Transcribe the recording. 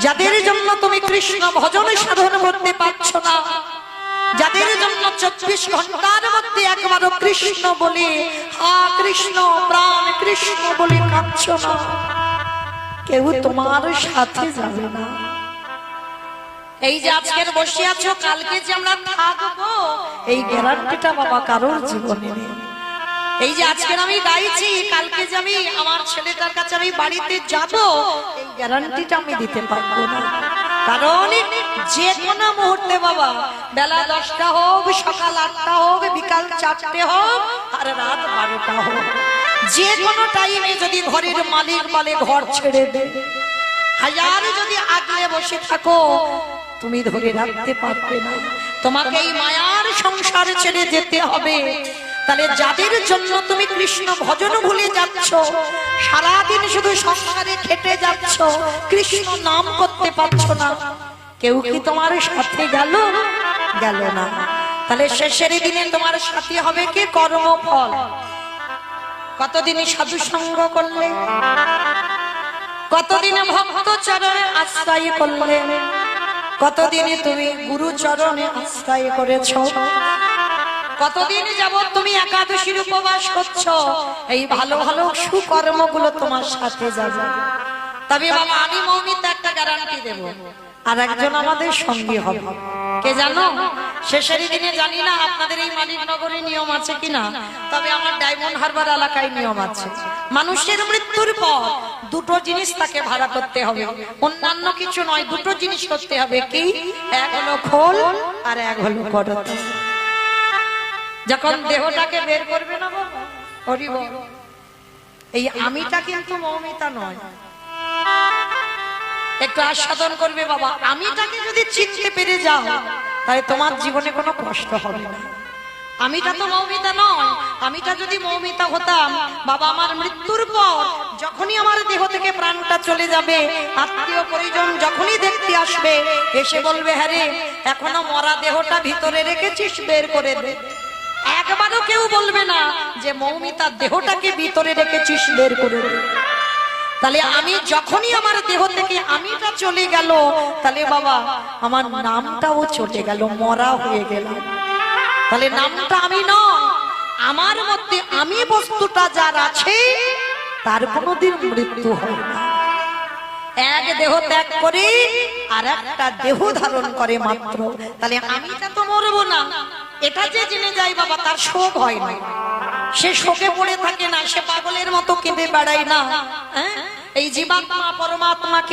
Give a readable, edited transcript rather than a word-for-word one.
যাদের জন্য তুমি কৃষ্ণ ভজন সাধন করতে পারছো না, যাদের জন্য 24 ঘন্টার মধ্যে একবারও কৃষ্ণ বলে হা কৃষ্ণ প্রাণ কৃষ্ণ বলে কাঁদছো না, কেউ তোমার সাথে যাবে না। এই যে আজকের বসে আছো, কালকে যে আমরা থাকবো এই গ্যারান্টিটা বাবা কারোর জীবনে নেই। এই যে আজকের আমি গাইছি, কালকে যে আমি আমার ছেলেটার কাছে আমি বাড়িতে যাব এই গ্যারান্টিটা আমি দিতে পারবো না। কারণ যে কোনো মুহূর্তে বাবা, বেলা 10টা হোক, সকাল 8টা হোক, বিকাল 4টে হোক, আর রাত 12টা হোক, যে কোনো টাইমে যদি ঘরের মালিক বলে ঘর ছেড়ে দে, হাজার যদি আগলে বসে থাকো তুমি ধরে রাখতে পারবে না। তোমাকে এই মায়ার সংসার ছেড়ে যেতে হবে। তাহলে যাদের জন্য তুমি কৃষ্ণ ভজন ভুলে যাচ্ছ, সারাদিন শুধু সংসারে খেটে যাচ্ছ, কৃষ্ণ নাম করতে পারছো না, কেউ কি তোমার সাথে গেল? গেল না। তাহলে শেষের দিনে তোমার সাথে হবে কি? কর্মফল। কতদিনে সাধু সঙ্গ করলে, কতদিনে ভক্ত চরণে আশ্রয় করলে, কতদিনে তুমি গুরু চরণে আশ্রয় করেছ, কতদিন যাবত তুমি একাদশীর উপবাস করছো, এই ভালো ভালো সুকর্মগুলো তোমার সাথে যাবে। তবে বাবা আমি মৌমিতা একটা গ্যারান্টি দেব, আর একজন আমাদের সঙ্গী হবে। কে জানো? শেষের দিনে জানি না আপনাদের এই মালিকনগরে নিয়ম আছে কিনা, তবে আমার ডায়মন্ড হারবার এলাকায় নিয়ম আছে। মানুষের মৃত্যুর পর দুটো জিনিস তাকে ভাড়া করতে হবে, অন্যান্য কিছু নয়, দুটো জিনিস করতে হবে। কি? এক হলো খোল আর এক হলো করত। যখন দেহটাকে বের করবে না বাবা, হরি বল, এই আমিটা কিন্তু মৌমিতা নয়, একটু আস্বাদন করবে বাবা। আমিটাকে যদি চিনতে পেরে যাও তাহলে তোমার জীবনে কোনো কষ্ট হবে না। আমিটা তো মৌমিতা নয়। আমিটা যদি মৌমিতা হতাম বাবা, আমার মৃত্যুর পর যখনই আমার দেহ থেকে প্রাণটা চলে যাবে, আত্মীয় পরিজন যখনই দেখতে আসবে, এসে বলবে হ্যাঁ রে এখনো মরা দেহটা ভিতরে রেখেছিস, বের করে দে। একবারও কেউ বলবে না যে মৌমিতার দেহটাকে ভিতরে রেখেছিস, বের করে দে। তাহলে আমি যখনই আমার দেহ থেকে আমিটা চলে গেল, তাহলে বাবা আমার নামটাও চলে গেল, মরা হয়ে গেল। তাহলে নামটা আমি নয়, আমার মধ্যে আমি বস্তুটা যার আছে তার কোনোদিন মৃত্যু হয় না। এক দেহ ত্যাগ করে আর একটা দেহ ধারণ করে মাত্র। তাহলে আমিটা তো মরবো না, এটা যে জেনে যায় বাবা তার শোক হয় না, সে শোকে পড়ে থাকে না, সে পাগলের মতো কেঁদে বেড়ায় না। এই জীবাত্মা পরমাত্মাকে